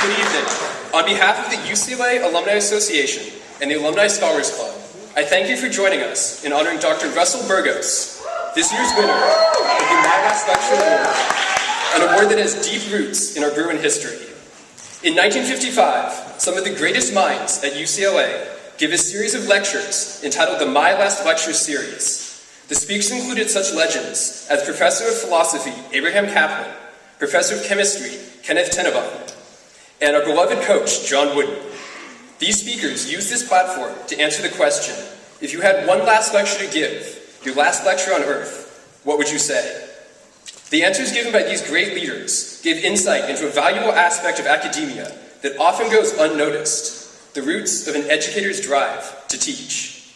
Good evening. On behalf of the UCLA Alumni Association and the Alumni Scholars Club, I thank you for joining us in honoring Dr. Russ Burgos, this year's winner of the My Last Lecture Award, an award that has deep roots in our Bruin history. In 1955, some of the greatest minds at UCLA gave a series of lectures entitled the My Last Lecture Series. The speakers included such legends as Professor of Philosophy Abraham Kaplan, Professor of Chemistry Kenneth Tenenbaum, and our beloved coach John Wooden. These speakers used this platform to answer the question, if you had one last lecture to give, your last lecture on Earth, what would you say? The answers given by these great leaders gave insight into a valuable aspect of academia that often goes unnoticed, the roots of an educator's drive to teach.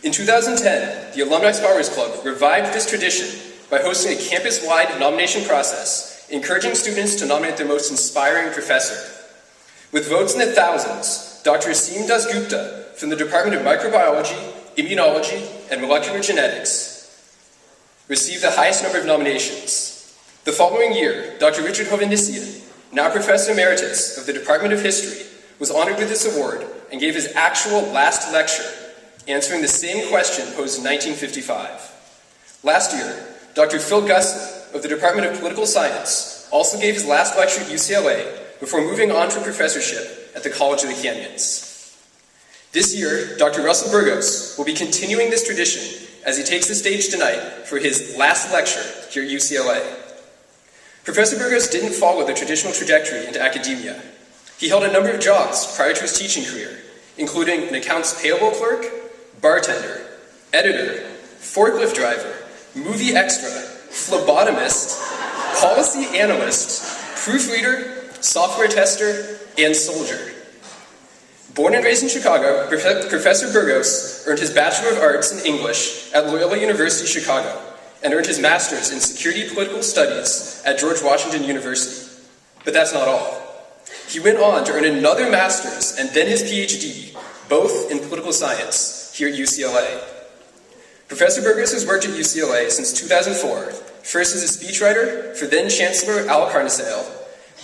In 2010, the Alumni Scholars Club revived this tradition by hosting a campus-wide nomination process, encouraging students to nominate their most inspiring professor. With votes in the thousands, Dr. Aseem Dasgupta from the Department of Microbiology, Immunology, and Molecular Genetics received the highest number of nominations. The following year, Dr. Richard Hovhannissian, now Professor Emeritus of the Department of History, was honored with this award and gave his actual last lecture, answering the same question posed in 1955. Last year, Dr. Phil Gusson of the Department of Political Science also gave his last lecture at UCLA before moving on to a professorship at the College of the Canyons. This year, Dr. Russell Burgos will be continuing this tradition as he takes the stage tonight for his last lecture here at UCLA. Professor Burgos didn't follow the traditional trajectory into academia. He held a number of jobs prior to his teaching career, including an accounts payable clerk, bartender, editor, forklift driver, movie extra, phlebotomist, policy analyst, proofreader, software tester, and soldier. Born and raised in Chicago, Professor Burgos earned his Bachelor of Arts in English at Loyola University Chicago and earned his Master's in Security Political Studies at George Washington University. But that's not all. He went on to earn another Master's and then his PhD, both in political science, here at UCLA. Professor Burgos has worked at UCLA since 2004, first as a speechwriter for then-Chancellor Al Carnesale,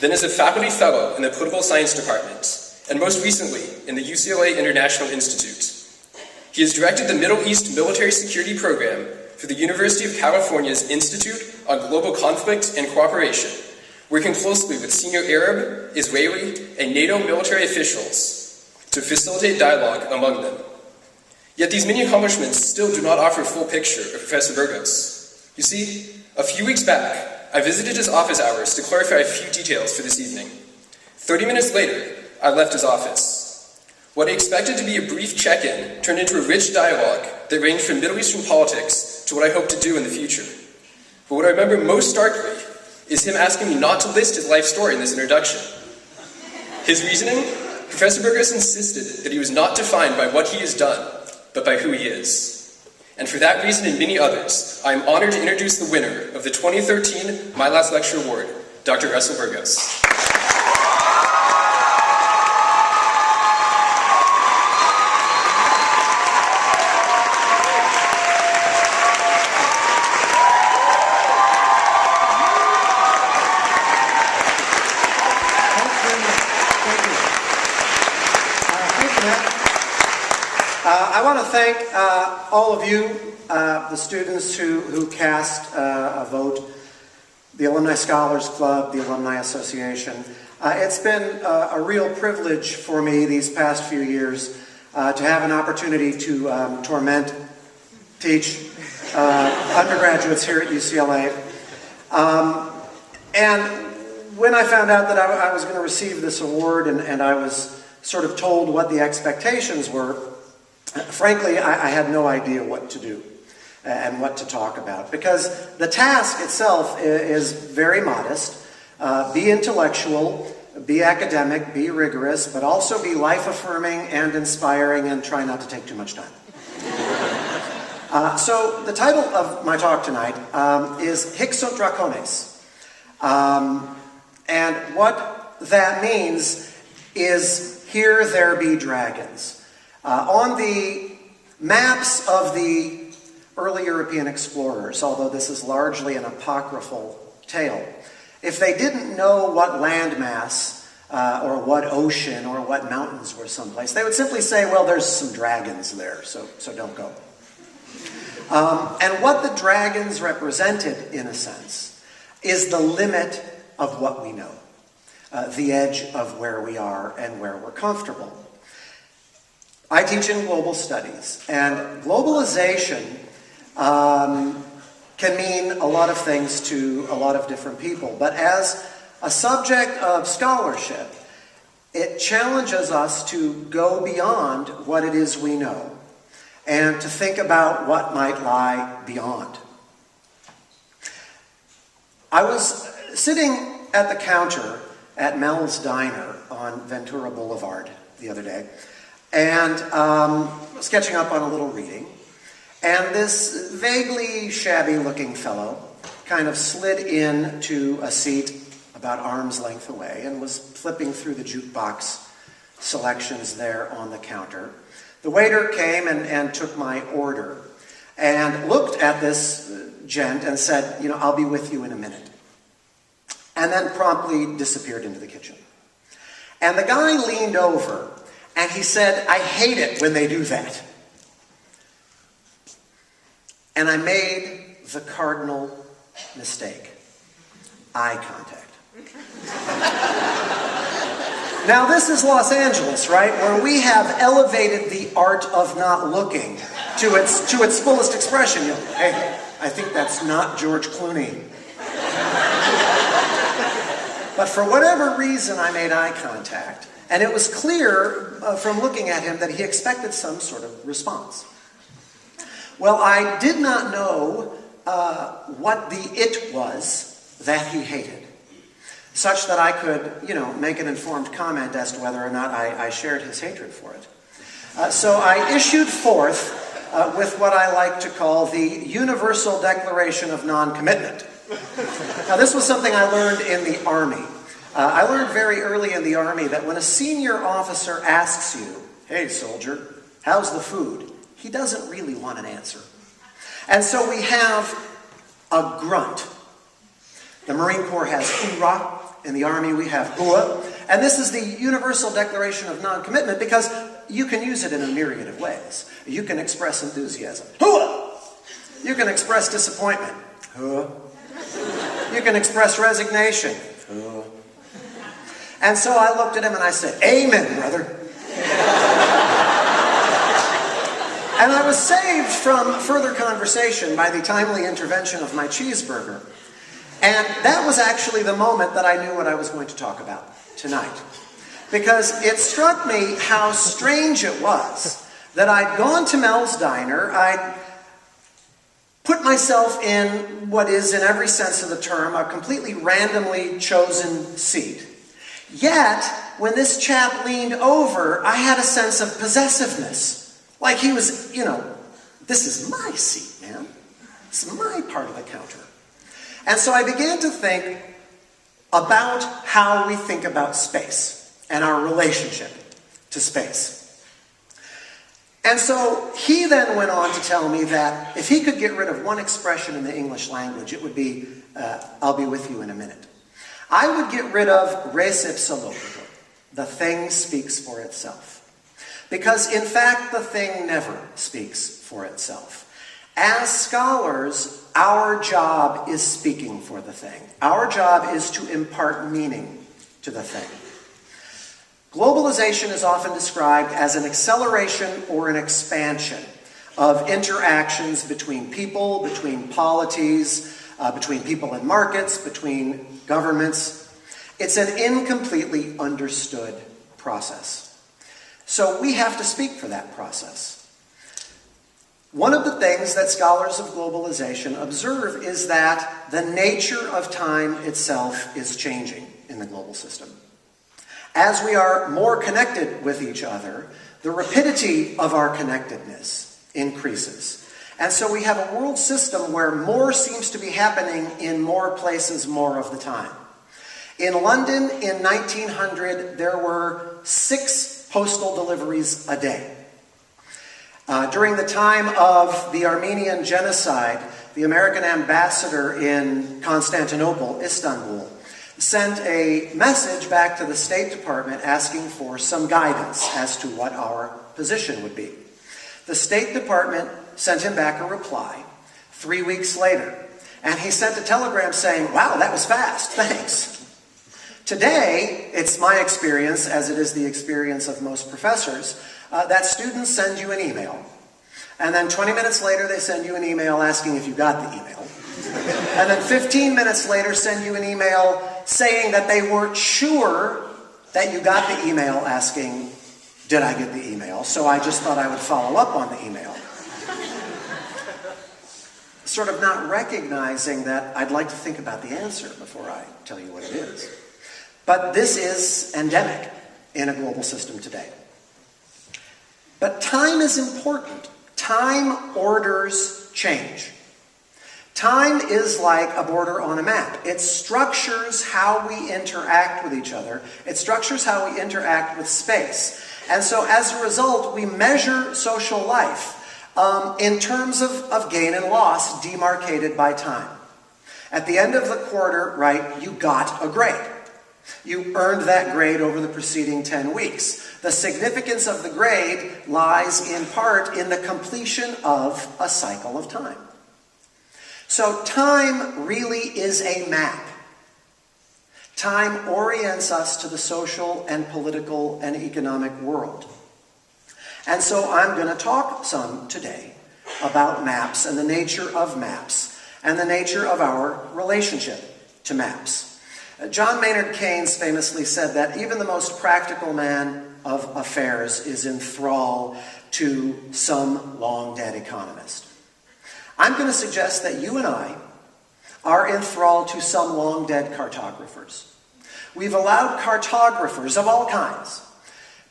then as a faculty fellow in the Political Science Department, and most recently in the UCLA International Institute. He has directed the Middle East Military Security Program for the University of California's Institute on Global Conflict and Cooperation, working closely with senior Arab, Israeli, and NATO military officials to facilitate dialogue among them. Yet these many accomplishments still do not offer a full picture of Professor Burgos. You see, a few weeks back, I visited his office hours to clarify a few details for this evening. 30 minutes later, I left his office. What I expected to be a brief check-in turned into a rich dialogue that ranged from Middle Eastern politics to what I hope to do in the future. But what I remember most starkly is him asking me not to list his life story in this introduction. His reasoning? Professor Burgos insisted that he was not defined by what he has done, but by who he is. And for that reason and many others, I am honored to introduce the winner of the 2013 My Last Lecture Award, Dr. Russell Burgos. I want to thank all of you, the students who cast a vote, the Alumni Scholars Club, the Alumni Association. It's been a real privilege for me these past few years to have an opportunity to teach undergraduates here at UCLA. And when I found out that I was going to receive this award and I was sort of told what the expectations were, frankly, I had no idea what to do and what to talk about, because the task itself is very modest. Be intellectual, be academic, be rigorous, but also be life-affirming and inspiring, and try not to take too much time. So the title of my talk tonight is Hicks Towtruck. And what that means is, here there be dragons. On the maps of the early European explorers, although this is largely an apocryphal tale, if they didn't know what landmass or what ocean or what mountains were someplace. They would simply say, well, there's some dragons there, so don't go. And what the dragons represented, in a sense, is the limit of what we know, the edge of where we are and where we're comfortable. I teach in global studies, and globalization can mean a lot of things to a lot of different people. But as a subject of scholarship, it challenges us to go beyond what it is we know and to think about what might lie beyond. I was sitting at the counter at Mels Diner on Ventura Boulevard the other day, and sketching up on a little reading. And this vaguely shabby-looking fellow kind of slid into a seat about arm's length away and was flipping through the jukebox selections there on the counter. The waiter came and took my order and looked at this gent and said, I'll be with you in a minute. And then promptly disappeared into the kitchen. And the guy leaned over and he said, I hate it when they do that. And I made the cardinal mistake. Eye contact. Now this is Los Angeles, right? Where we have elevated the art of not looking to its fullest expression. Hey, I think that's not George Clooney. But for whatever reason, I made eye contact. And it was clear from looking at him that he expected some sort of response. Well, I did not know what the it was that he hated, such that I could, make an informed comment as to whether or not I shared his hatred for it. So I issued forth with what I like to call the Universal Declaration of Non-Commitment. Now, this was something I learned in the Army. I learned very early in the Army that when a senior officer asks you, hey, soldier, how's the food? He doesn't really want an answer. And so we have a grunt. The Marine Corps has hoorah. In the Army we have hua. And this is the Universal Declaration of Non-Commitment because you can use it in a myriad of ways. You can express enthusiasm. Hua! You can express disappointment. Hua. You can express resignation. Hua. And so I looked at him and I said, amen, brother. And I was saved from further conversation by the timely intervention of my cheeseburger. And that was actually the moment that I knew what I was going to talk about tonight. Because it struck me how strange it was that I'd gone to Mels Diner, I'd put myself in what is, in every sense of the term, a completely randomly chosen seat. Yet, when this chap leaned over, I had a sense of possessiveness. Like he was, this is my seat, man. This is my part of the counter. And so I began to think about how we think about space and our relationship to space. And so he then went on to tell me that if he could get rid of one expression in the English language, it would be, I'll be with you in a minute. I would get rid of res ipsa loquitur. The thing speaks for itself. Because in fact, the thing never speaks for itself. As scholars, our job is speaking for the thing. Our job is to impart meaning to the thing. Globalization is often described as an acceleration or an expansion of interactions between people, between polities, between people and markets, between governments. It's an incompletely understood process. So we have to speak for that process. One of the things that scholars of globalization observe is that the nature of time itself is changing in the global system. As we are more connected with each other, the rapidity of our connectedness increases. And so we have a world system where more seems to be happening in more places more of the time. In London in 1900, there were 6 postal deliveries a day. During the time of the Armenian genocide, the American ambassador in Constantinople, Istanbul, sent a message back to the State Department asking for some guidance as to what our position would be. The State Department sent him back a reply 3 weeks later, and he sent a telegram saying, "Wow, that was fast, thanks." Today, it's my experience, as it is the experience of most professors, that students send you an email, and then 20 minutes later they send you an email asking if you got the email, and then 15 minutes later send you an email saying that they weren't sure that you got the email asking, "Did I get the email?" So I just thought I would follow up on the email. Sort of not recognizing that I'd like to think about the answer before I tell you what it is. But this is endemic in a global system today. But time is important. Time orders change. Time is like a border on a map. It structures how we interact with each other. It structures how we interact with space. And so as a result, we measure social life in terms of gain and loss demarcated by time. At the end of the quarter, right, you got a grade. You earned that grade over the preceding 10 weeks. The significance of the grade lies in part in the completion of a cycle of time. So time really is a map. Time orients us to the social and political and economic world. And so I'm going to talk some today about maps and the nature of maps and the nature of our relationship to maps. John Maynard Keynes famously said that even the most practical man of affairs is in thrall to some long-dead economist. I'm going to suggest that you and I are in thrall to some long-dead cartographers. We've allowed cartographers of all kinds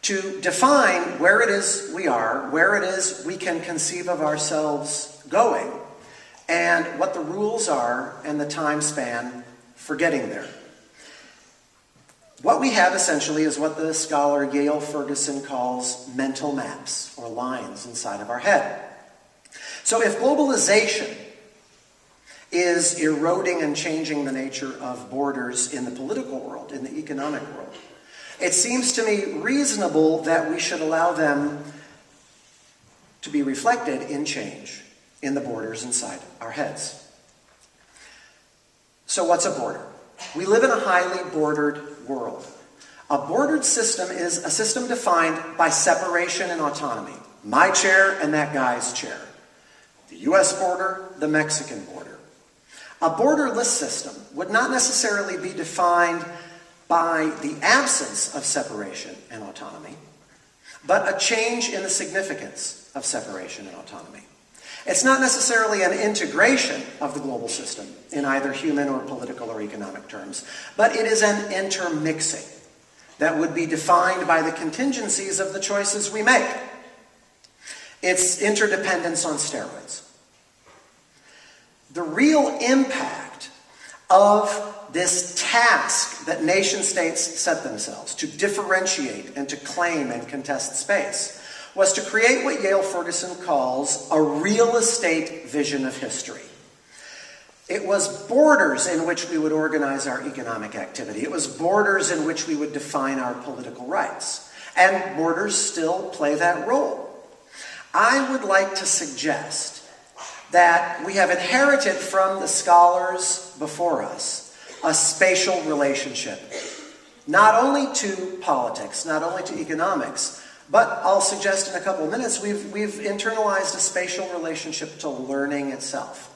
to define where it is we are, where it is we can conceive of ourselves going, and what the rules are and the time span for getting there. What we have essentially is what the scholar Yale Ferguson calls mental maps, or lines inside of our head. So if globalization is eroding and changing the nature of borders in the political world, in the economic world, it seems to me reasonable that we should allow them to be reflected in change in the borders inside our heads. So what's a border? We live in a highly bordered world. A bordered system is a system defined by separation and autonomy. My chair and that guy's chair. The US border, the Mexican border. A borderless system would not necessarily be defined by the absence of separation and autonomy, but a change in the significance of separation and autonomy. It's not necessarily an integration of the global system in either human or political or economic terms, but it is an intermixing that would be defined by the contingencies of the choices we make. It's interdependence on steroids. The real impact of this task that nation states set themselves to differentiate and to claim and contest space was to create what Yale Ferguson calls a real estate vision of history. It was borders in which we would organize our economic activity. It was borders in which we would define our political rights. And borders still play that role. I would like to suggest that we have inherited from the scholars before us a spatial relationship, not only to politics, not only to economics, but I'll suggest in a couple of minutes we've internalized a spatial relationship to learning itself.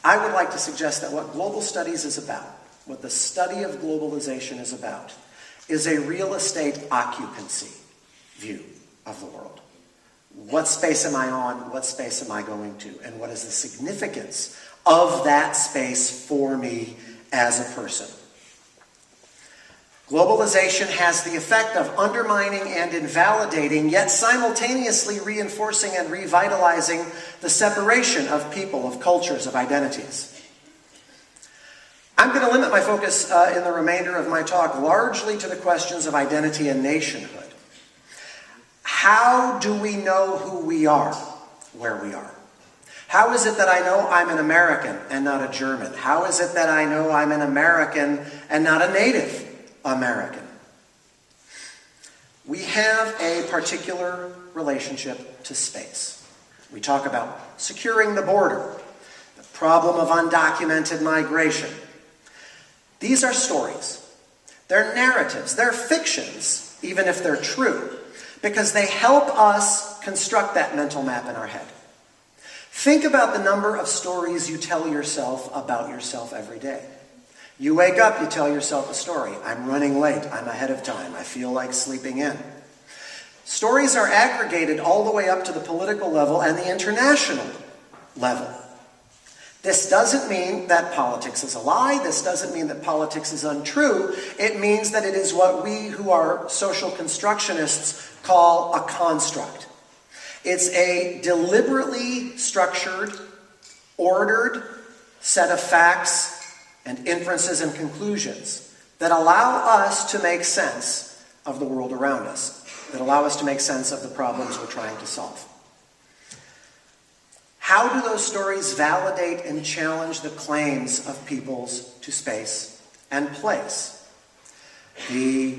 I would like to suggest that what global studies is about, what the study of globalization is about, is a real estate occupancy view of the world. What space am I on? What space am I going to? And what is the significance of that space for me as a person? Globalization has the effect of undermining and invalidating, yet simultaneously reinforcing and revitalizing the separation of people, of cultures, of identities. I'm going to limit my focus in the remainder of my talk largely to the questions of identity and nationhood. How do we know who we are where we are? How is it that I know I'm an American and not a German? How is it that I know I'm an American and not a Native American? We have a particular relationship to space. We talk about securing the border, the problem of undocumented migration. These are stories. They're narratives. They're fictions, even if they're true, because they help us construct that mental map in our head. Think about the number of stories you tell yourself about yourself every day. You wake up, you tell yourself a story. I'm running late. I'm ahead of time. I feel like sleeping in. Stories are aggregated all the way up to the political level and the international level. This doesn't mean that politics is a lie. This doesn't mean that politics is untrue. It means that it is what we who are social constructionists call a construct. It's a deliberately structured, ordered set of facts and inferences and conclusions that allow us to make sense of the world around us, that allow us to make sense of the problems we're trying to solve. How do those stories validate and challenge the claims of peoples to space and place? The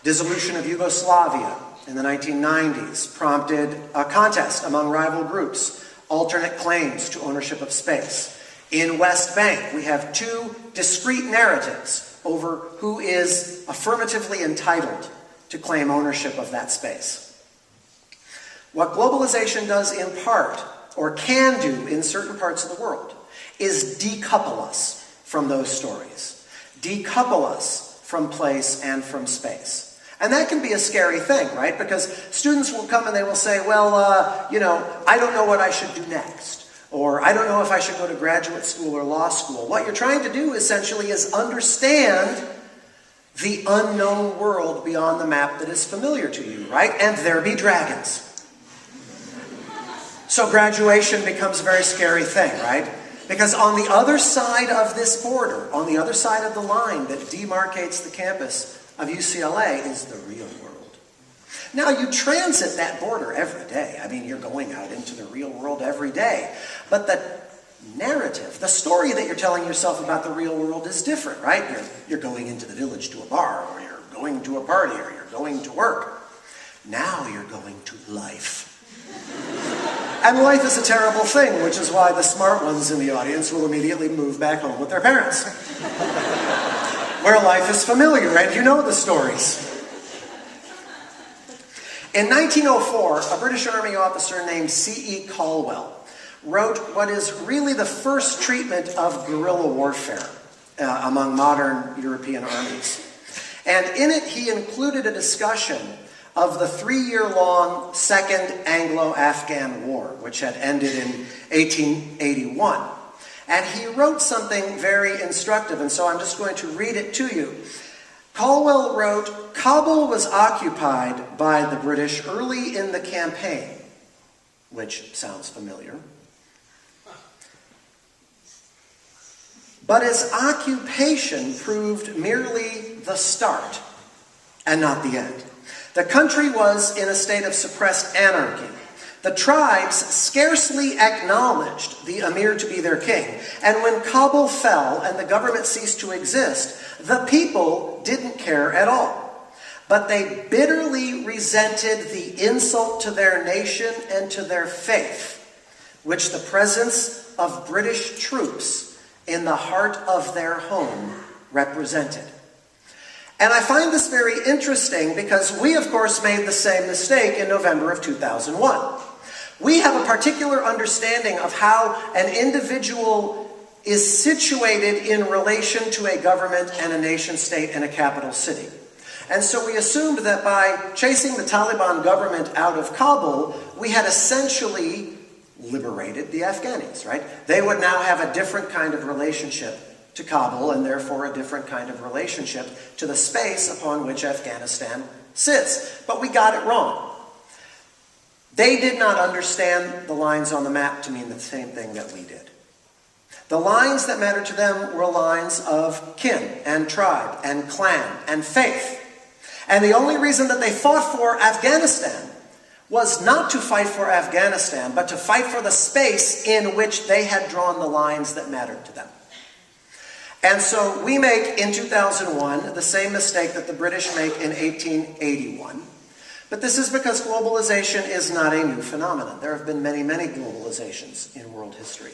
dissolution of Yugoslavia in the 1990s prompted a contest among rival groups, alternate claims to ownership of space. In West Bank, we have two discrete narratives over who is affirmatively entitled to claim ownership of that space. What globalization does in part, or can do in certain parts of the world, is decouple us from those stories. Decouple us from place and from space. And that can be a scary thing, right? Because students will come and they will say, well, I don't know what I should do next. Or I don't know if I should go to graduate school or law school. What you're trying to do essentially is understand the unknown world beyond the map that is familiar to you, right? And there be dragons. So graduation becomes a very scary thing, right? Because on the other side of this border, on the other side of the line that demarcates the campus of UCLA is the real world. Now, you transit that border every day. I mean, you're going out into the real world every day. But the narrative, the story that you're telling yourself about the real world is different, right? You're going into the village to a bar, or you're going to a party, or you're going to work. Now you're going to life. And life is a terrible thing, which is why the smart ones in the audience will immediately move back home with their parents. Where life is familiar, and you know the stories. In 1904, a British Army officer named C.E. Caldwell wrote what is really the first treatment of guerrilla warfare among modern European armies. And in it, he included a discussion of the 3-year-long Second Anglo-Afghan War, which had ended in 1881. And he wrote something very instructive, and so I'm just going to read it to you. Caldwell wrote, "Kabul was occupied by the British early in the campaign," which sounds familiar. "But its occupation proved merely the start and not the end. The country was in a state of suppressed anarchy. The tribes scarcely acknowledged the emir to be their king. And when Kabul fell and the government ceased to exist, the people didn't care at all. But they bitterly resented the insult to their nation and to their faith, which the presence of British troops in the heart of their home represented." And I find this very interesting because we, of course, made the same mistake in November of 2001. We have a particular understanding of how an individual is situated in relation to a government and a nation state and a capital city. And so we assumed that by chasing the Taliban government out of Kabul, we had essentially liberated the Afghanis, right? They would now have a different kind of relationship to Kabul and therefore a different kind of relationship to the space upon which Afghanistan sits. But we got it wrong. They did not understand the lines on the map to mean the same thing that we did. The lines that mattered to them were lines of kin and tribe and clan and faith. And the only reason that they fought for Afghanistan was not to fight for Afghanistan, but to fight for the space in which they had drawn the lines that mattered to them. And so we make, in 2001, the same mistake that the British make in 1881. But this is because globalization is not a new phenomenon. There have been many, many globalizations in world history.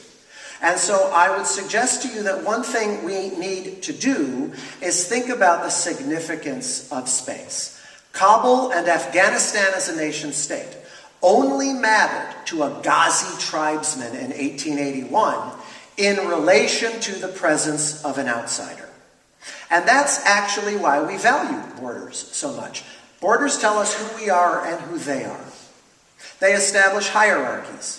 And so I would suggest to you that one thing we need to do is think about the significance of space. Kabul and Afghanistan as a nation state only mattered to a Ghazi tribesman in 1881 in relation to the presence of an outsider. And that's actually why we value borders so much. Borders tell us who we are and who they are. They establish hierarchies.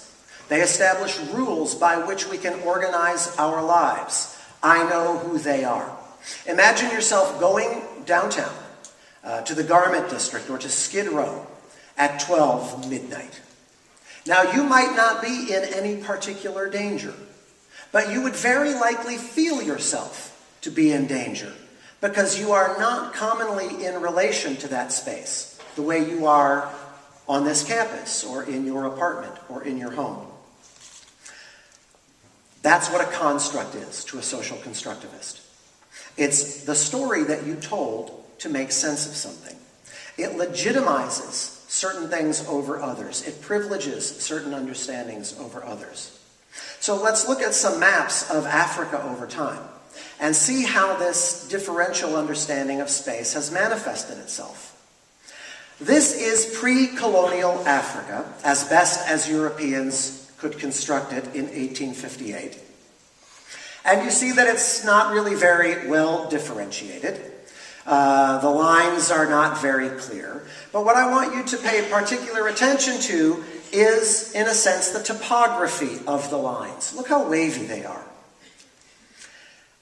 They establish rules by which we can organize our lives. I know who they are. Imagine yourself going downtown to the garment district or to Skid Row at 12 midnight. Now, you might not be in any particular danger, but you would very likely feel yourself to be in danger because you are not commonly in relation to that space the way you are on this campus or in your apartment or in your home. That's what a construct is to a social constructivist. It's the story that you told to make sense of something. It legitimizes certain things over others. It privileges certain understandings over others. So let's look at some maps of Africa over time and see how this differential understanding of space has manifested itself. This is pre-colonial Africa, as best as Europeans could construct it in 1858. And you see that it's not really very well differentiated. The lines are not very clear. But what I want you to pay particular attention to is, in a sense, the topography of the lines. Look how wavy they are.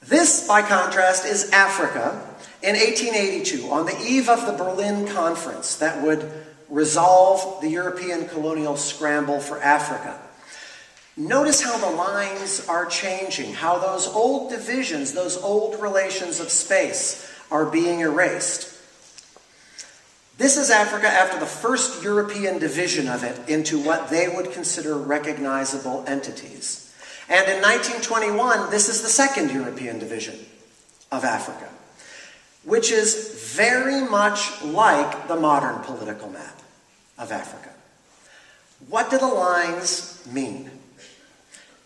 This, by contrast, is Africa in 1882, on the eve of the Berlin Conference that would resolve the European colonial scramble for Africa. Notice how the lines are changing, how those old divisions, those old relations of space are being erased. This is Africa after the first European division of it into what they would consider recognizable entities. And in 1921, this is the second European division of Africa, which is very much like the modern political map of Africa. What do the lines mean?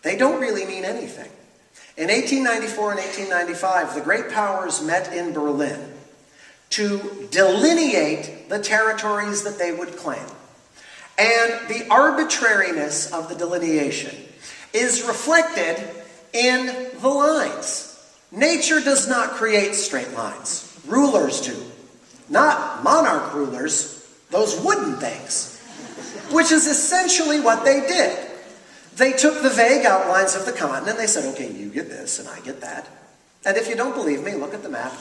They don't really mean anything. In 1894 and 1895, the great powers met in Berlin to delineate the territories that they would claim. And the arbitrariness of the delineation is reflected in the lines. Nature does not create straight lines. Rulers do. Not monarch rulers, those wooden things, which is essentially what they did. They took the vague outlines of the continent and they said, okay, you get this and I get that. And if you don't believe me, look at the map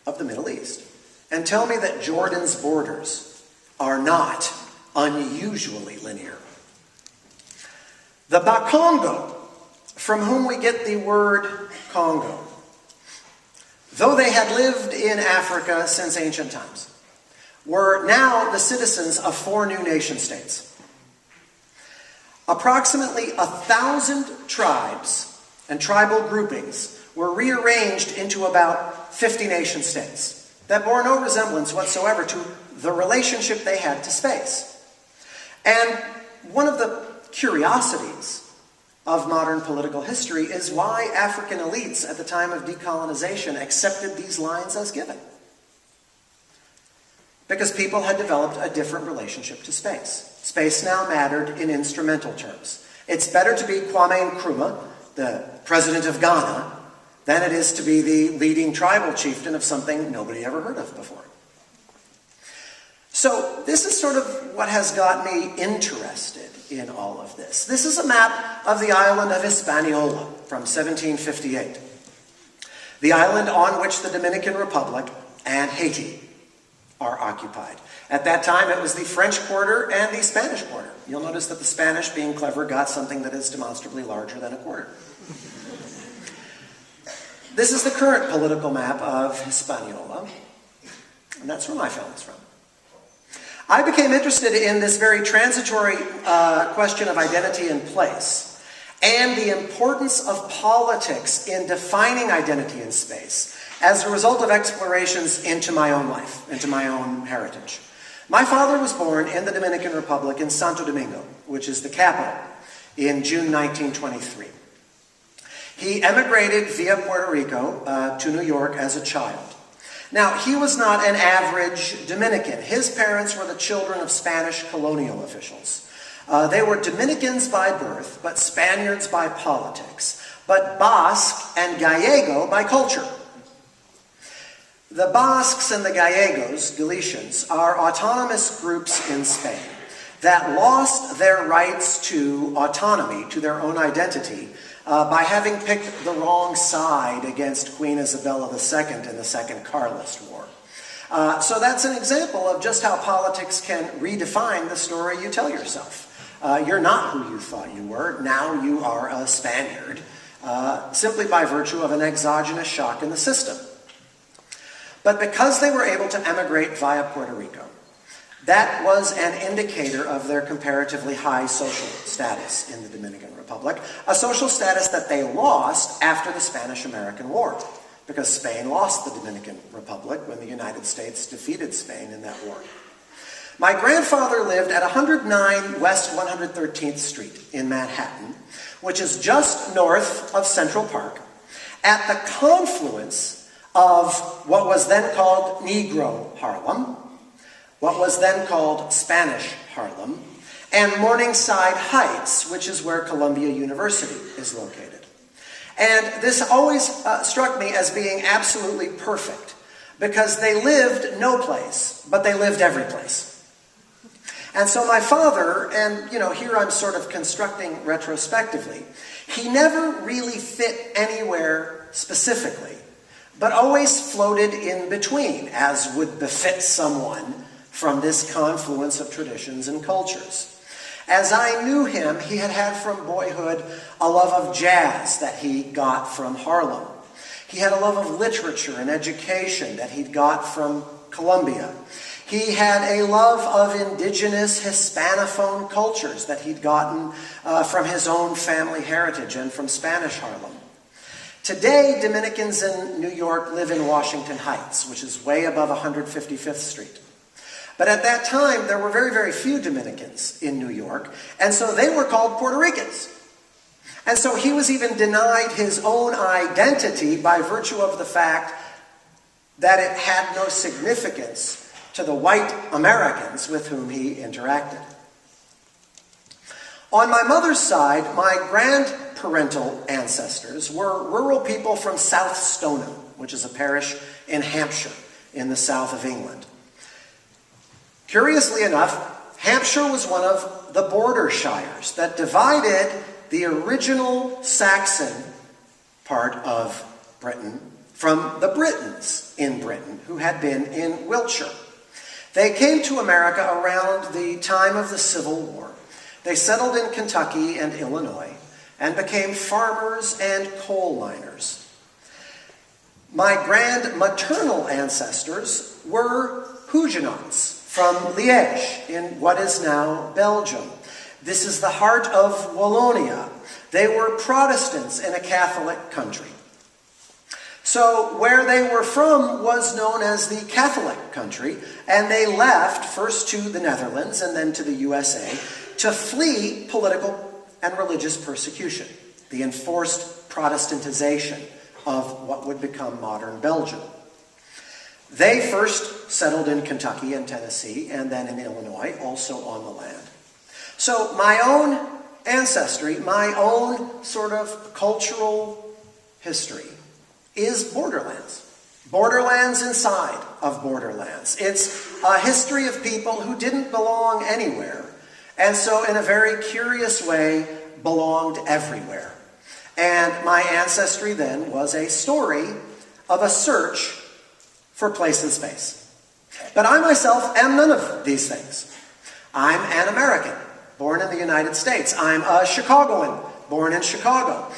of the Middle East and tell me that Jordan's borders are not unusually linear. The Bakongo, from whom we get the word Congo, though they had lived in Africa since ancient times, were now the citizens of 4 new nation states. Approximately 1,000 tribes and tribal groupings were rearranged into about 50 nation states that bore no resemblance whatsoever to the relationship they had to space. And one of the curiosities of modern political history is why African elites at the time of decolonization accepted these lines as given. Because people had developed a different relationship to space. Space now mattered in instrumental terms. It's better to be Kwame Nkrumah, the president of Ghana, than it is to be the leading tribal chieftain of something nobody ever heard of before. So this is sort of what has got me interested in all of this. This is a map of the island of Hispaniola from 1758. The island on which the Dominican Republic and Haiti are occupied. At that time, it was the French quarter and the Spanish quarter. You'll notice that the Spanish, being clever, got something that is demonstrably larger than a quarter. This is the current political map of Hispaniola, and that's where my family's from. I became interested in this very transitory question of identity and place, and the importance of politics in defining identity and space as a result of explorations into my own life, into my own heritage. My father was born in the Dominican Republic in Santo Domingo, which is the capital, in June 1923. He emigrated via Puerto Rico to New York as a child. Now, he was not an average Dominican. His parents were the children of Spanish colonial officials. They were Dominicans by birth, but Spaniards by politics, but Basque and Gallego by culture. The Basques and the Gallegos, Galicians, are autonomous groups in Spain that lost their rights to autonomy, to their own identity, by having picked the wrong side against Queen Isabella II in the Second Carlist War. So that's an example of just how politics can redefine the story you tell yourself. You're not who you thought you were. Now you are a Spaniard, simply by virtue of an exogenous shock in the system. But because they were able to emigrate via Puerto Rico, that was an indicator of their comparatively high social status in the Dominican Republic, a social status that they lost after the Spanish-American War, because Spain lost the Dominican Republic when the United States defeated Spain in that war. My grandfather lived at 109 West 113th Street in Manhattan, which is just north of Central Park, at the confluence of what was then called Negro Harlem, what was then called Spanish Harlem, and Morningside Heights, which is where Columbia University is located. And this always struck me as being absolutely perfect, because they lived no place, but they lived every place. And so my father, and here I'm sort of constructing retrospectively, he never really fit anywhere specifically, but always floated in between, as would befit someone from this confluence of traditions and cultures. As I knew him, he had from boyhood a love of jazz that he got from Harlem. He had a love of literature and education that he'd got from Columbia. He had a love of indigenous Hispanophone cultures that he'd gotten from his own family heritage and from Spanish Harlem. Today, Dominicans in New York live in Washington Heights, which is way above 155th Street. But at that time, there were very, very few Dominicans in New York, and so they were called Puerto Ricans. And so he was even denied his own identity by virtue of the fact that it had no significance to the white Americans with whom he interacted. On my mother's side, my grandparental ancestors were rural people from South Stoneham, which is a parish in Hampshire in the south of England. Curiously enough, Hampshire was one of the border shires that divided the original Saxon part of Britain from the Britons in Britain, who had been in Wiltshire. They came to America around the time of the Civil War. They settled in Kentucky and Illinois and became farmers and coal miners. My grand-maternal ancestors were Huguenots from Liège in what is now Belgium. This is the heart of Wallonia. They were Protestants in a Catholic country. So where they were from was known as the Catholic country, and they left first to the Netherlands and then to the USA to flee political and religious persecution, the enforced Protestantization of what would become modern Belgium. They first settled in Kentucky and Tennessee, and then in Illinois, also on the land. So my own ancestry, my own sort of cultural history is borderlands. Borderlands inside of borderlands. It's a history of people who didn't belong anywhere, and so in a very curious way belonged everywhere. And my ancestry then was a story of a search for place and space. But I myself am none of these things. I'm an American, born in the United States. I'm a Chicagoan, born in Chicago.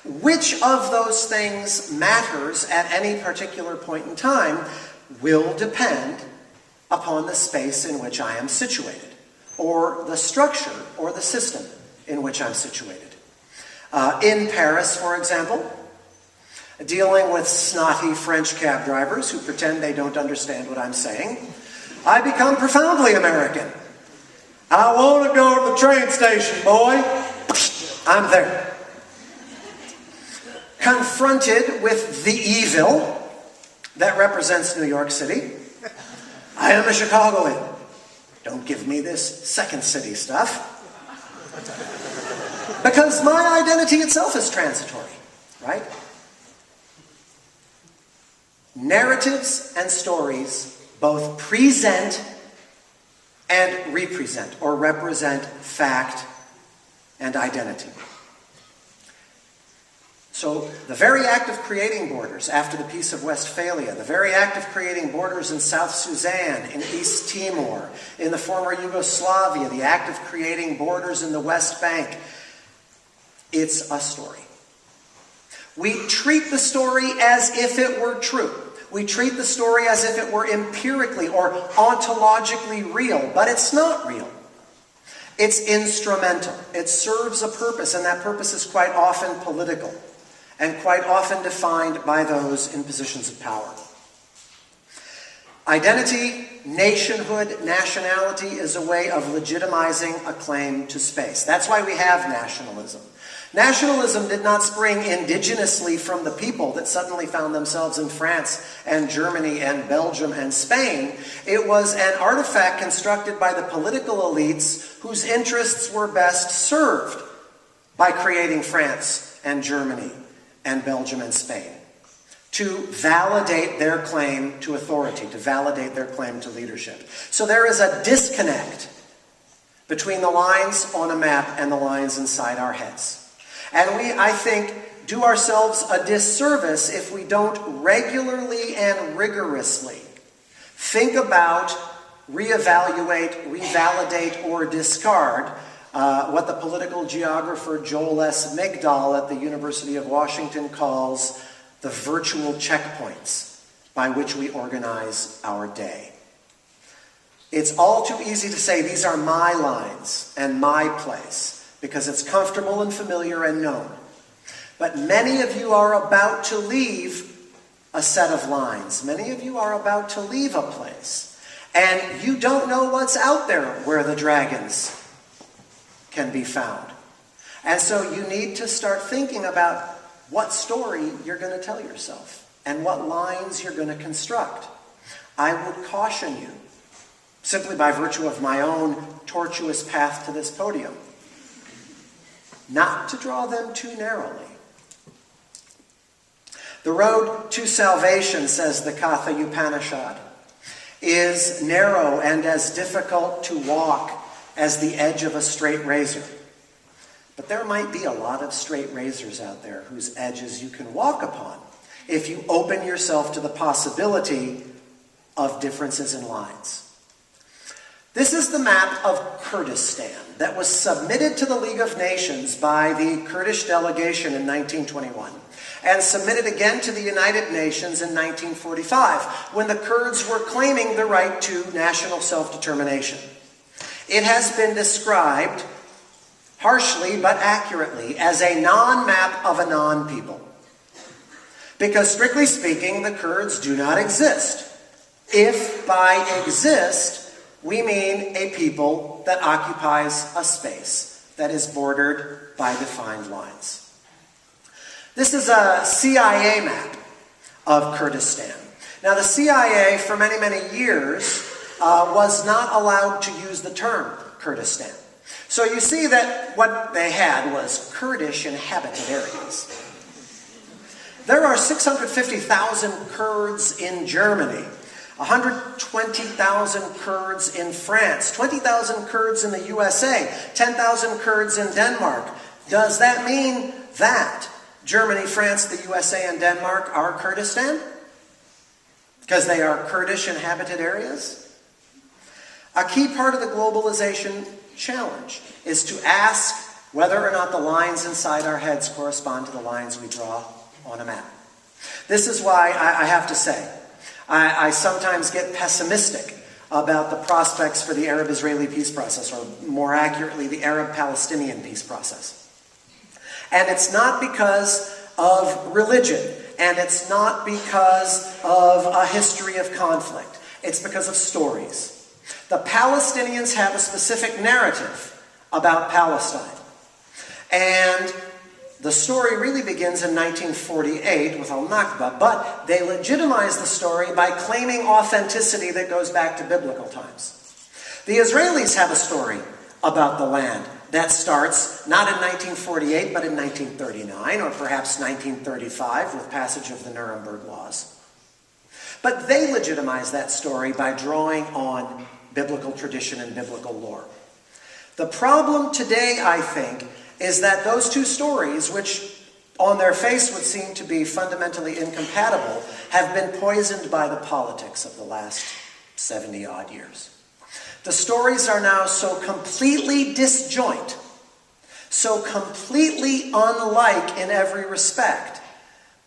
Which of those things matters at any particular point in time will depend upon the space in which I am situated, or the structure or the system in which I'm situated. In Paris, for example, dealing with snotty French cab drivers who pretend they don't understand what I'm saying, I become profoundly American. I want to go to the train station, boy. I'm there. Confronted with the evil that represents New York City, I am a Chicagoan. Don't give me this second city stuff. Because my identity itself is transitory, right? Narratives and stories both present and represent, or represent fact and identity. So the very act of creating borders after the Peace of Westphalia, the very act of creating borders in South Sudan, in East Timor, in the former Yugoslavia, the act of creating borders in the West Bank, it's a story. We treat the story as if it were true. We treat the story as if it were empirically or ontologically real, but it's not real. It's instrumental. It serves a purpose, and that purpose is quite often political and quite often defined by those in positions of power. Identity, nationhood, nationality is a way of legitimizing a claim to space. That's why we have nationalism. Nationalism did not spring indigenously from the people that suddenly found themselves in France and Germany and Belgium and Spain. It was an artifact constructed by the political elites whose interests were best served by creating France and Germany and Belgium and Spain to validate their claim to authority, to validate their claim to leadership. So there is a disconnect between the lines on a map and the lines inside our heads. And we, I think, do ourselves a disservice if we don't regularly and rigorously think about, reevaluate, revalidate, or discard what the political geographer Joel S. Migdal at the University of Washington calls the virtual checkpoints by which we organize our day. It's all too easy to say these are my lines and my place, because it's comfortable and familiar and known. But many of you are about to leave a set of lines. Many of you are about to leave a place. And you don't know what's out there where the dragons can be found. And so you need to start thinking about what story you're going to tell yourself and what lines you're going to construct. I would caution you, simply by virtue of my own tortuous path to this podium, not to draw them too narrowly. The road to salvation, says the Katha Upanishad, is narrow and as difficult to walk as the edge of a straight razor. But there might be a lot of straight razors out there whose edges you can walk upon if you open yourself to the possibility of differences in lines. This is the map of Kurdistan that was submitted to the League of Nations by the Kurdish delegation in 1921 and submitted again to the United Nations in 1945 when the Kurds were claiming the right to national self-determination. It has been described, harshly but accurately, as a non-map of a non-people. Because strictly speaking, the Kurds do not exist. If by exist, we mean a people that occupies a space that is bordered by defined lines. This is a CIA map of Kurdistan. Now, the CIA, for many, many years, was not allowed to use the term Kurdistan. So you see that what they had was Kurdish inhabited areas. There are 650,000 Kurds in Germany, 120,000 Kurds in France, 20,000 Kurds in the USA, 10,000 Kurds in Denmark. Does that mean that Germany, France, the USA, and Denmark are Kurdistan? Because they are Kurdish inhabited areas? A key part of the globalization challenge is to ask whether or not the lines inside our heads correspond to the lines we draw on a map. This is why I have to say, I sometimes get pessimistic about the prospects for the Arab-Israeli peace process, or more accurately, the Arab-Palestinian peace process. And it's not because of religion, and it's not because of a history of conflict. It's because of stories. The Palestinians have a specific narrative about Palestine. And the story really begins in 1948 with al-Nakba, but they legitimize the story by claiming authenticity that goes back to biblical times. The Israelis have a story about the land that starts not in 1948, but in 1939, or perhaps 1935 with passage of the Nuremberg Laws. But they legitimize that story by drawing on biblical tradition and biblical lore. The problem today, I think, is that those two stories, which on their face would seem to be fundamentally incompatible, have been poisoned by the politics of the last 70-odd years. The stories are now so completely disjoint, so completely unlike in every respect,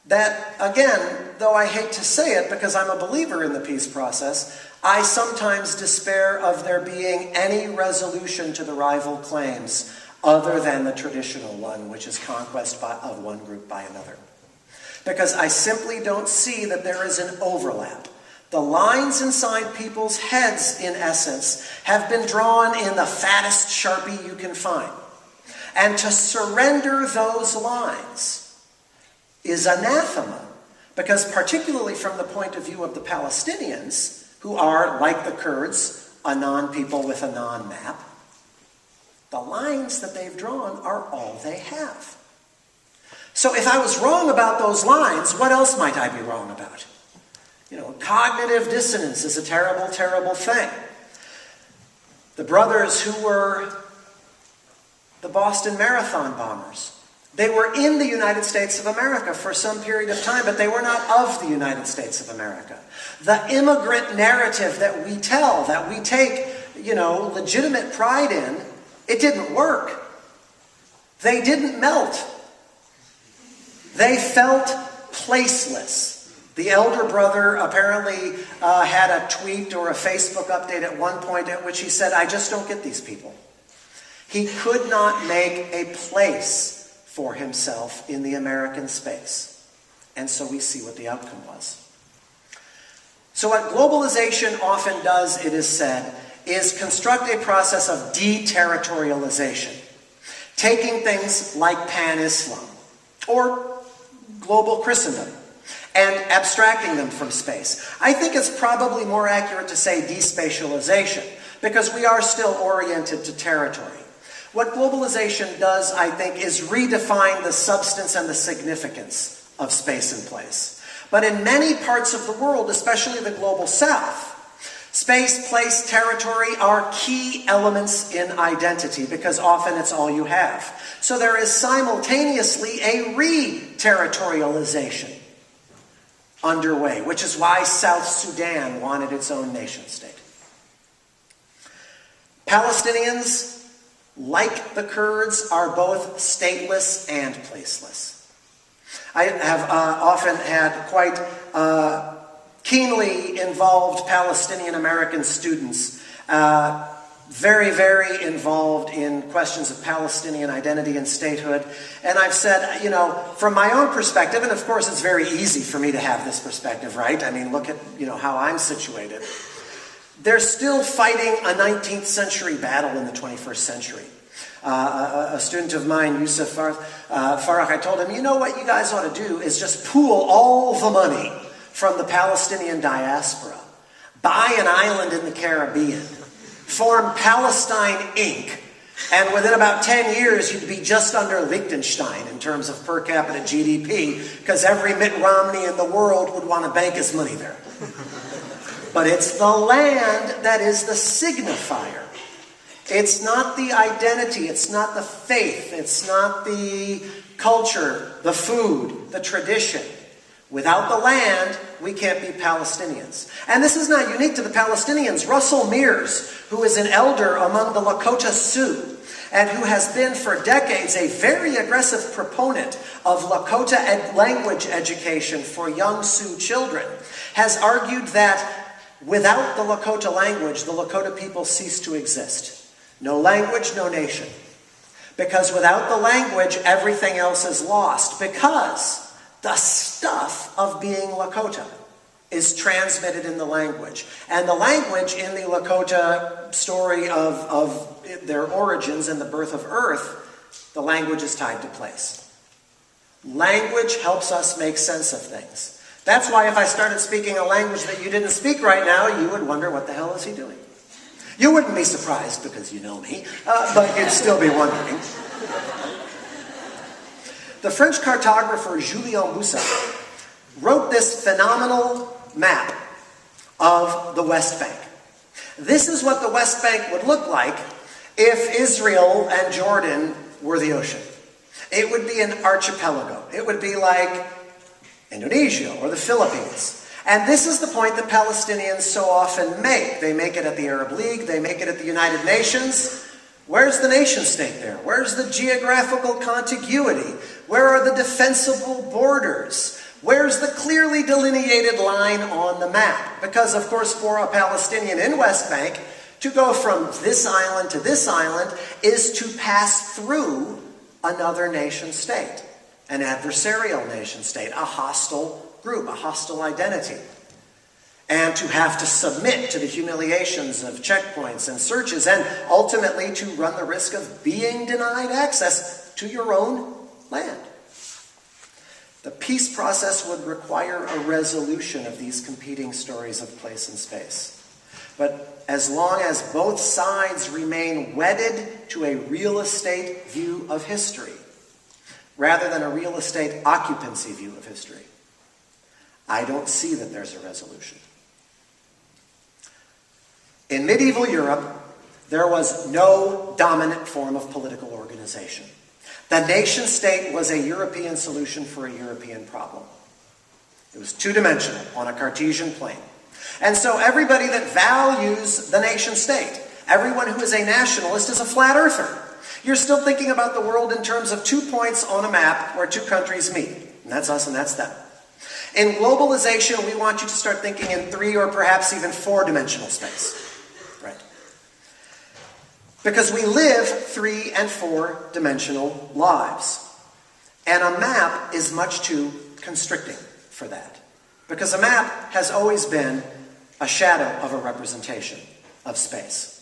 that, again, though I hate to say it because I'm a believer in the peace process, I sometimes despair of there being any resolution to the rival claims other than the traditional one, which is conquest of one group by another. Because I simply don't see that there is an overlap. The lines inside people's heads, in essence, have been drawn in the fattest Sharpie you can find. And to surrender those lines is anathema, because particularly from the point of view of the Palestinians, who are, like the Kurds, a non-people with a non-map, the lines that they've drawn are all they have. So if I was wrong about those lines, what else might I be wrong about? Cognitive dissonance is a terrible, terrible thing. The brothers who were the Boston Marathon bombers, they were in the United States of America for some period of time, but they were not of the United States of America. The immigrant narrative that we tell, that we take, legitimate pride in, it didn't work. They didn't melt. They felt placeless. The elder brother apparently had a tweet or a Facebook update at one point at which he said, "I just don't get these people." He could not make a place for himself in the American space. And so we see what the outcome was. So what globalization often does, it is said, is construct a process of deterritorialization, taking things like pan-Islam or global Christendom and abstracting them from space. I think it's probably more accurate to say despatialization, because we are still oriented to territory. What globalization does, I think, is redefine the substance and the significance of space and place. But in many parts of the world, especially the global south, space, place, territory are key elements in identity, because often it's all you have. So there is simultaneously a re-territorialization underway, which is why South Sudan wanted its own nation state. Palestinians, like the Kurds, are both stateless and placeless. I have often had quite keenly involved Palestinian American students, very, very involved in questions of Palestinian identity and statehood. And I've said, from my own perspective, and of course it's very easy for me to have this perspective, right? I mean, look at, how I'm situated. They're still fighting a 19th century battle in the 21st century. A student of mine, Yusuf Farah, I told him, what you guys ought to do is just pool all the money from the Palestinian diaspora, buy an island in the Caribbean, form Palestine Inc., and within about 10 years you'd be just under Liechtenstein in terms of per capita GDP, because every Mitt Romney in the world would want to bank his money there. But it's the land that is the signifier. It's not the identity, it's not the faith, it's not the culture, the food, the tradition. Without the land, we can't be Palestinians. And this is not unique to the Palestinians. Russell Mears, who is an elder among the Lakota Sioux, and who has been for decades a very aggressive proponent of Lakota language education for young Sioux children, has argued that Without the Lakota language, the Lakota people cease to exist. No language, no nation. Because without the language, everything else is lost. Because the stuff of being Lakota is transmitted in the language. And the language in the Lakota story of their origins and the birth of Earth, the language is tied to place. Language helps us make sense of things. That's why if I started speaking a language that you didn't speak right now, you would wonder, what the hell is he doing? You wouldn't be surprised because you know me, but you'd still be wondering. The French cartographer Julien Boussac wrote this phenomenal map of the West Bank. This is what the West Bank would look like if Israel and Jordan were the ocean. It would be an archipelago. It would be like Indonesia or the Philippines. And this is the point that Palestinians so often make. They make it at the Arab League. They make it at the United Nations. Where's the nation state there? Where's the geographical contiguity? Where are the defensible borders? Where's the clearly delineated line on the map? Because, of course, for a Palestinian in West Bank, to go from this island to this island is to pass through another nation state, an adversarial nation state, a hostile group, a hostile identity. And to have to submit to the humiliations of checkpoints and searches, and ultimately to run the risk of being denied access to your own land. The peace process would require a resolution of these competing stories of place and space. But as long as both sides remain wedded to a real estate view of history, rather than a real estate occupancy view of history, I don't see that there's a resolution. In medieval Europe, there was no dominant form of political organization. The nation state was a European solution for a European problem. It was two-dimensional on a Cartesian plane. And so everybody that values the nation state, everyone who is a nationalist, is a flat earther. You're still thinking about the world in terms of 2 points on a map where two countries meet. And that's us and that's them. In globalization, we want you to start thinking in 3 or perhaps even 4-dimensional space. Right? Because we live 3- and 4-dimensional lives. And a map is much too constricting for that. Because a map has always been a shadow of a representation of space.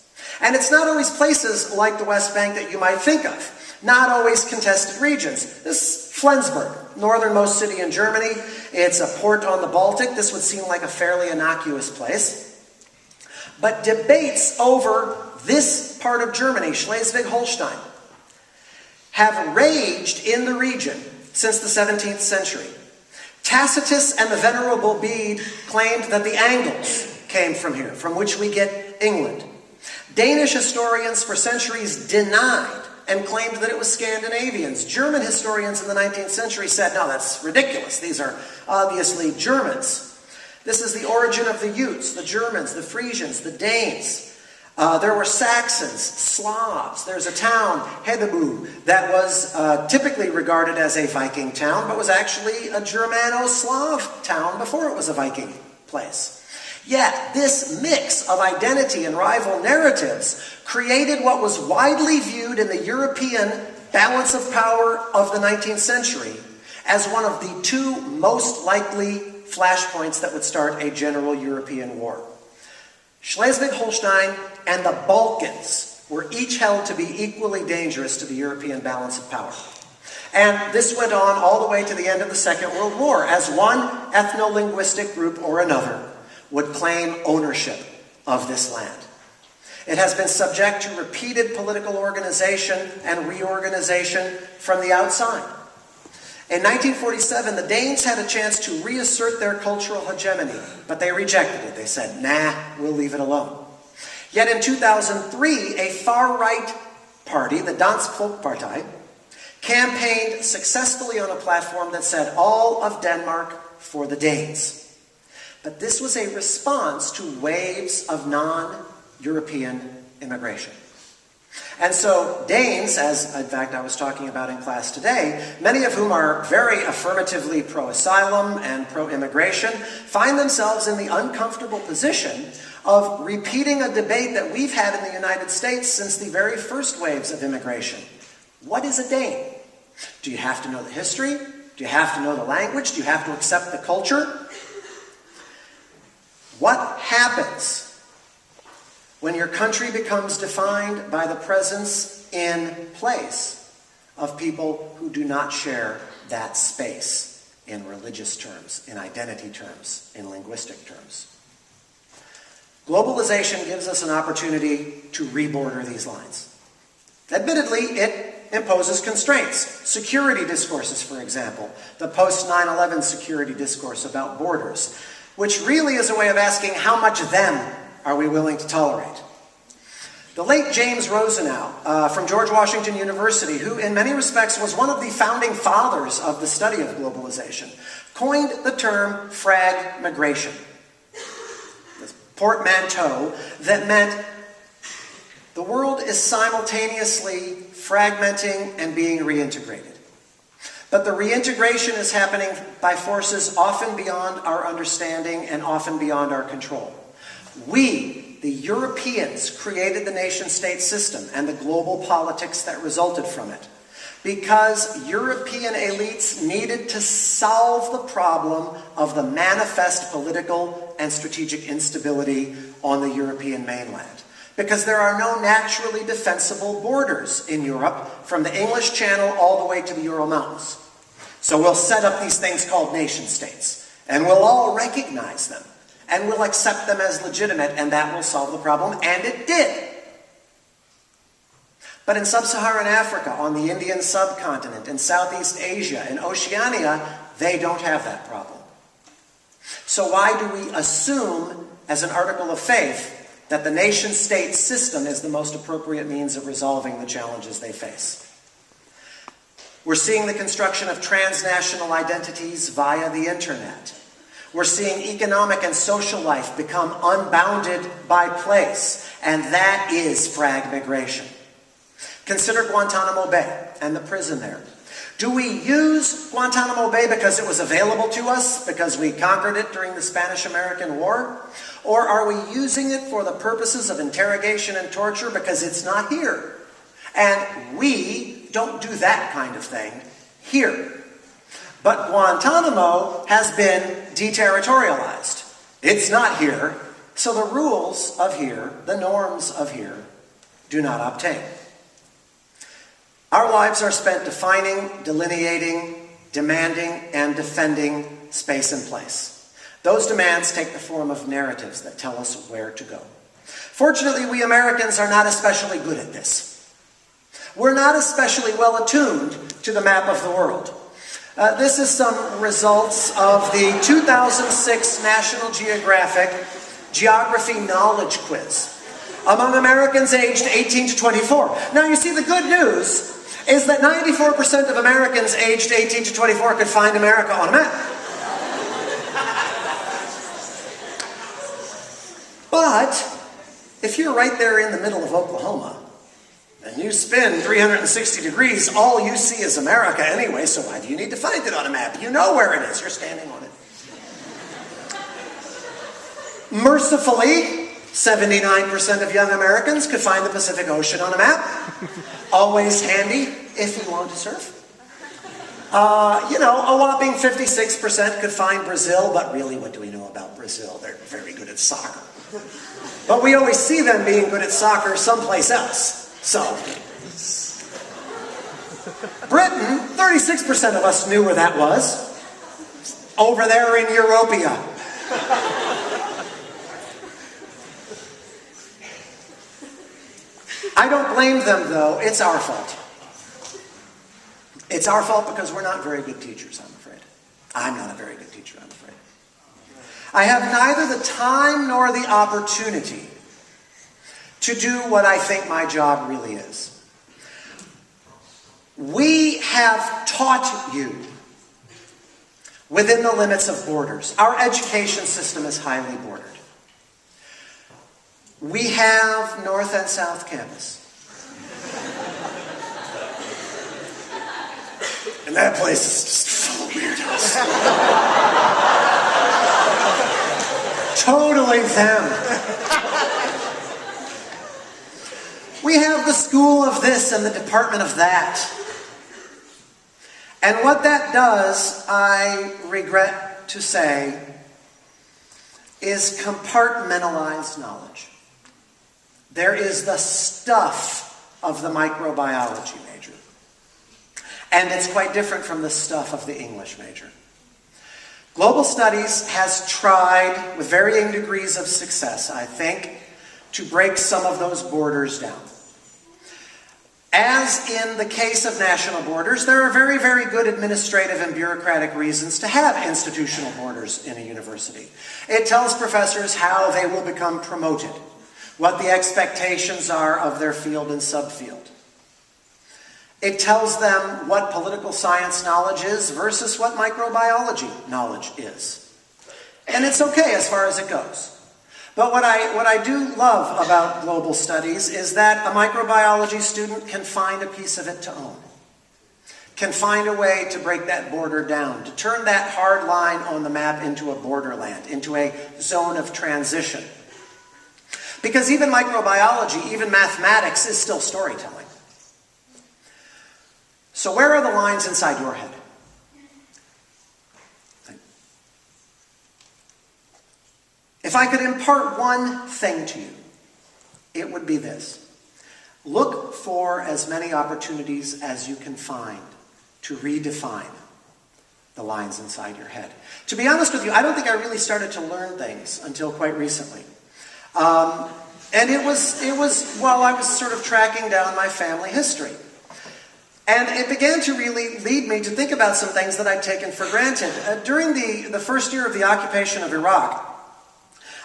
And it's not always places like the West Bank that you might think of. Not always contested regions. This Flensburg, northernmost city in Germany. It's a port on the Baltic. This would seem like a fairly innocuous place. But debates over this part of Germany, Schleswig-Holstein, have raged in the region since the 17th century. Tacitus and the Venerable Bede claimed that the Angles came from here, from which we get England. Danish historians for centuries denied and claimed that it was Scandinavians. German historians in the 19th century said, no, that's ridiculous. These are obviously Germans. This is the origin of the Utes, the Germans, the Frisians, the Danes. There were Saxons, Slavs. There's a town, Hedeby, that was typically regarded as a Viking town, but was actually a Germano-Slav town before it was a Viking place. Yet, this mix of identity and rival narratives created what was widely viewed in the European balance of power of the 19th century as one of the 2 most likely flashpoints that would start a general European war. Schleswig-Holstein and the Balkans were each held to be equally dangerous to the European balance of power. And this went on all the way to the end of the Second World War, as one ethno-linguistic group or another would claim ownership of this land. It has been subject to repeated political organization and reorganization from the outside. In 1947, the Danes had a chance to reassert their cultural hegemony, but they rejected it. They said, nah, we'll leave it alone. Yet in 2003, a far-right party, the Dansk Folkeparti, campaigned successfully on a platform that said all of Denmark for the Danes. But this was a response to waves of non-European immigration. And so Danes, as in fact I was talking about in class today, many of whom are very affirmatively pro-asylum and pro-immigration, find themselves in the uncomfortable position of repeating a debate that we've had in the United States since the very first waves of immigration. What is a Dane? Do you have to know the history? Do you have to know the language? Do you have to accept the culture? What happens when your country becomes defined by the presence in place of people who do not share that space in religious terms, in identity terms, in linguistic terms? Globalization gives us an opportunity to reborder these lines. Admittedly, it imposes constraints. Security discourses, for example, the post-9/11 security discourse about borders, which really is a way of asking how much them are we willing to tolerate. The late James Rosenau from George Washington University, who in many respects was one of the founding fathers of the study of globalization, coined the term Frag migration. This portmanteau that meant the world is simultaneously fragmenting and being reintegrated. But the reintegration is happening by forces often beyond our understanding and often beyond our control. We, the Europeans, created the nation-state system and the global politics that resulted from it because European elites needed to solve the problem of the manifest political and strategic instability on the European mainland. Because there are no naturally defensible borders in Europe from the English Channel all the way to the Ural Mountains. So we'll set up these things called nation-states, and we'll all recognize them, and we'll accept them as legitimate, and that will solve the problem, and it did. But in sub-Saharan Africa, on the Indian subcontinent, in Southeast Asia, in Oceania, they don't have that problem. So why do we assume, as an article of faith, that the nation-state system is the most appropriate means of resolving the challenges they face? We're seeing the construction of transnational identities via the internet. We're seeing economic and social life become unbounded by place, and that is Frag migration. Consider Guantanamo Bay and the prison there. Do we use Guantanamo Bay because it was available to us, because we conquered it during the Spanish-American War? Or are we using it for the purposes of interrogation and torture because it's not here? And we don't do that kind of thing here. But Guantanamo has been deterritorialized. It's not here, so the rules of here, the norms of here, do not obtain. Our lives are spent defining, delineating, demanding, and defending space and place. Those demands take the form of narratives that tell us where to go. Fortunately, we Americans are not especially good at this. We're not especially well attuned to the map of the world. This is some results of the 2006 National Geographic Geography Knowledge Quiz among Americans aged 18 to 24. Now, you see, the good news is that 94% of Americans aged 18 to 24 could find America on a map. But if you're right there in the middle of Oklahoma, and you spin 360 degrees, all you see is America anyway, so why do you need to find it on a map? You know where it is. You're standing on it. Mercifully, 79% of young Americans could find the Pacific Ocean on a map. Always handy if you want to surf. A whopping 56% could find Brazil, but really, what do we know about Brazil? They're very good at soccer. But we always see them being good at soccer someplace else. So, Britain, 36% of us knew where that was. Over there in Europia. I don't blame them, though. It's our fault. It's our fault because we're not very good teachers, I'm afraid. I'm not a very good teacher, I'm afraid. I have neither the time nor the opportunity to do what I think my job really is. We have taught you within the limits of borders. Our education system is highly bordered. We have North and South Campus. And that place is just full of weirdos. Totally them. We have the school of this and the department of that. And what that does, I regret to say, is compartmentalize knowledge. There is the stuff of the microbiology major. And it's quite different from the stuff of the English major. Global Studies has tried, with varying degrees of success, I think, to break some of those borders down. As in the case of national borders, there are very, very good administrative and bureaucratic reasons to have institutional borders in a university. It tells professors how they will become promoted, what the expectations are of their field and subfield. It tells them what political science knowledge is versus what microbiology knowledge is. And it's okay as far as it goes. But what I do love about global studies is that a microbiology student can find a piece of it to own, can find a way to break that border down, to turn that hard line on the map into a borderland, into a zone of transition. Because even microbiology, even mathematics is still storytelling. So where are the lines inside your head? If I could impart one thing to you, it would be this. Look for as many opportunities as you can find to redefine the lines inside your head. To be honest with you, I don't think I really started to learn things until quite recently. And it was while I was sort of tracking down my family history. And it began to really lead me to think about some things that I'd taken for granted. During the first year of the occupation of Iraq,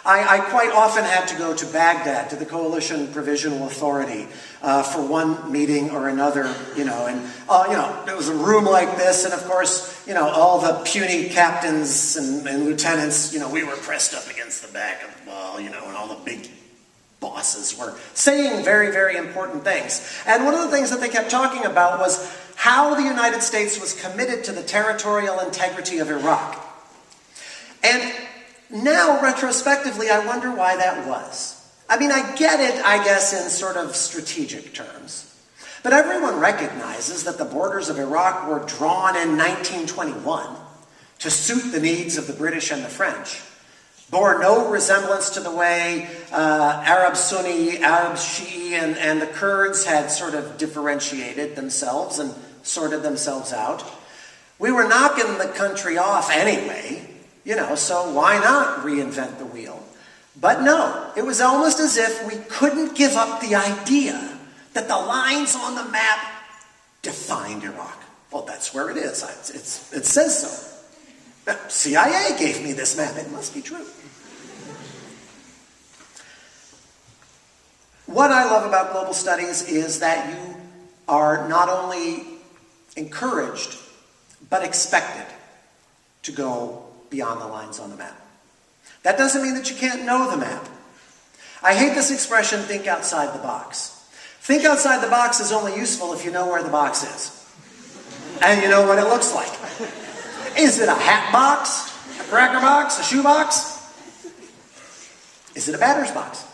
I quite often had to go to Baghdad, to the Coalition Provisional Authority, for one meeting or another, and it was a room like this, and of course, all the puny captains and lieutenants, we were pressed up against the back of the wall, and all the big bosses were saying very, very important things. And one of the things that they kept talking about was how the United States was committed to the territorial integrity of Iraq. And now, retrospectively, I wonder why that was. I mean, I get it, I guess, in sort of strategic terms. But everyone recognizes that the borders of Iraq were drawn in 1921 to suit the needs of the British and the French. Bore no resemblance to the way Arab Sunni, Arab Shi'i, and the Kurds had sort of differentiated themselves and sorted themselves out. We were knocking the country off anyway. So why not reinvent the wheel? But no, it was almost as if we couldn't give up the idea that the lines on the map defined Iraq. Well, that's where it is. It says so. The CIA gave me this map. It must be true. What I love about global studies is that you are not only encouraged, but expected to go beyond the lines on the map. That doesn't mean that you can't know the map. I hate this expression, think outside the box. Think outside the box is only useful if you know where the box is. And you know what it looks like. Is it a hat box? A cracker box? A shoe box? Is it a batter's box?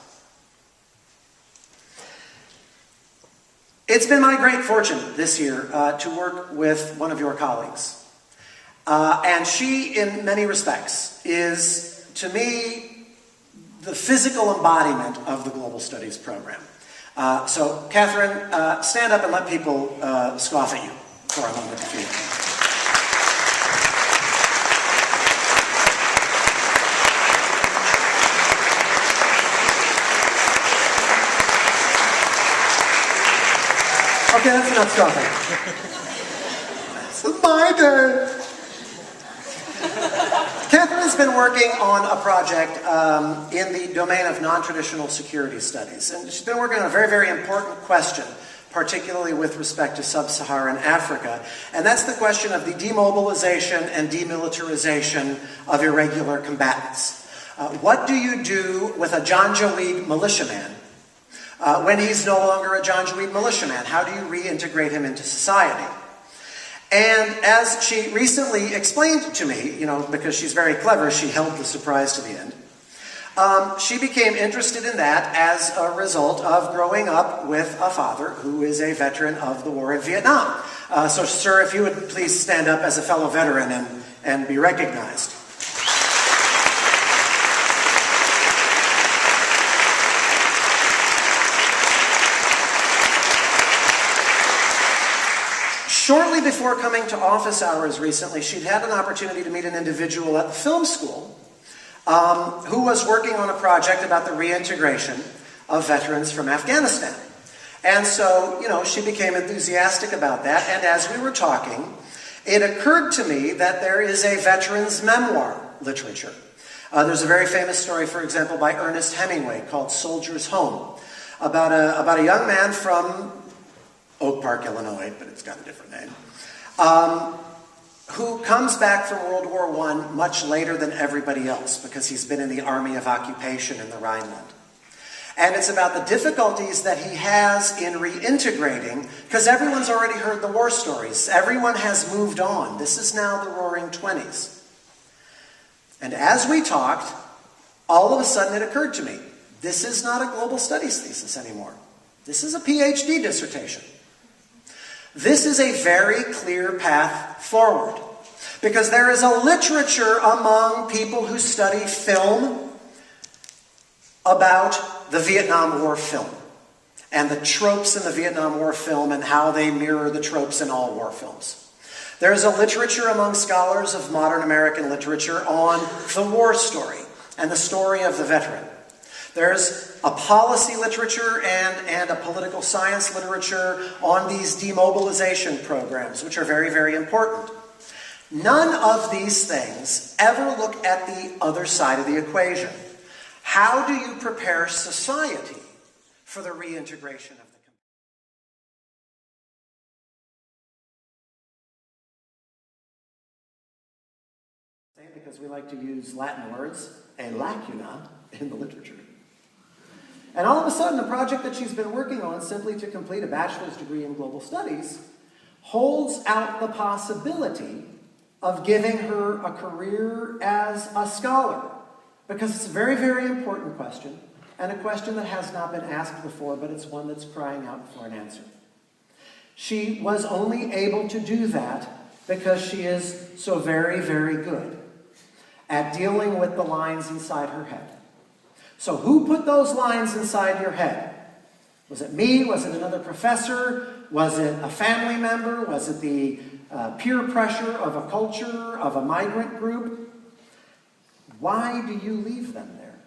It's been my great fortune this year to work with one of your colleagues. And she, in many respects, is, to me, the physical embodiment of the Global Studies program. So, Catherine, stand up and let people scoff at you for a moment if you will. Okay, that's enough scoffing. It's my turn. Catherine's been working on a project in the domain of non-traditional security studies. And she's been working on a very, very important question, particularly with respect to sub-Saharan Africa. And that's the question of the demobilization and demilitarization of irregular combatants. What do you do with a Janjaweed militiaman when he's no longer a Janjaweed militiaman? How do you reintegrate him into society? And as she recently explained to me, because she's very clever, she held the surprise to the end. She became interested in that as a result of growing up with a father who is a veteran of the war in Vietnam. So, sir, if you would please stand up as a fellow veteran and be recognized. Shortly before coming to office hours recently, she'd had an opportunity to meet an individual at the film school who was working on a project about the reintegration of veterans from Afghanistan. And so, she became enthusiastic about that, and as we were talking, it occurred to me that there is a veterans' memoir literature. There's a very famous story, for example, by Ernest Hemingway called Soldier's Home, about a young man from Oak Park, Illinois, but it's got a different name, who comes back from World War I much later than everybody else because he's been in the Army of Occupation in the Rhineland. And it's about the difficulties that he has in reintegrating, because everyone's already heard the war stories. Everyone has moved on. This is now the Roaring '20s. And as we talked, all of a sudden it occurred to me, this is not a global studies thesis anymore. This is a PhD dissertation. This is a very clear path forward, because there is a literature among people who study film about the Vietnam War film and the tropes in the Vietnam War film and how they mirror the tropes in all war films. There is a literature among scholars of modern American literature on the war story and the story of the veteran. There's a policy literature and a political science literature on these demobilization programs, which are very, very important. None of these things ever look at the other side of the equation. How do you prepare society for the reintegration of the community? Because we like to use Latin words, a lacuna in the literature. And all of a sudden, the project that she's been working on, simply to complete a bachelor's degree in global studies, holds out the possibility of giving her a career as a scholar. Because it's a very, very important question, and a question that has not been asked before, but it's one that's crying out for an answer. She was only able to do that because she is so very, very good at dealing with the lines inside her head. So who put those lines inside your head? Was it me? Was it another professor? Was it a family member? Was it the peer pressure of a culture, of a migrant group? Why do you leave them there?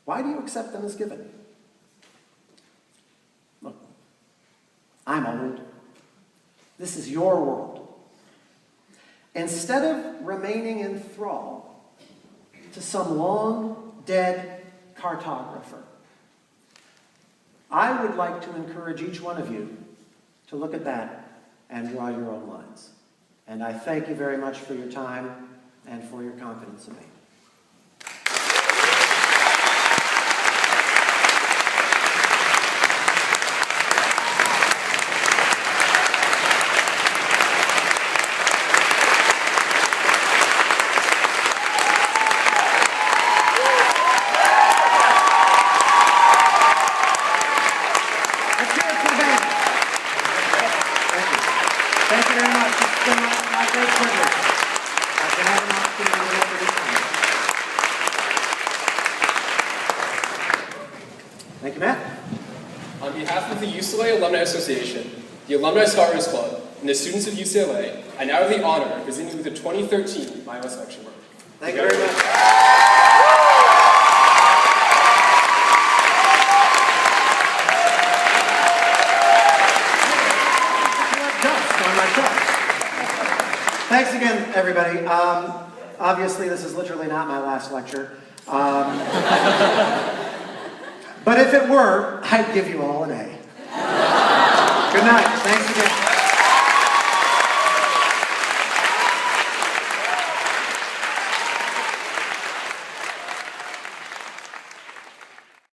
Why do you accept them as given? Look, I'm old. This is your world. Instead of remaining in thrall to some long dead cartographer, I would like to encourage each one of you to look at that and draw your own lines. And I thank you very much for your time and for your confidence in me. Thank you, Matt. On behalf of the UCLA Alumni Association, the Alumni Scholars Club, and the students of UCLA, I now have the honor of presenting you with the 2013 Milo Selection Work. Thank you very much. Thanks again, everybody. Obviously, this is literally not my last lecture. But if it were, I'd give you all an A. Good night. Thanks again.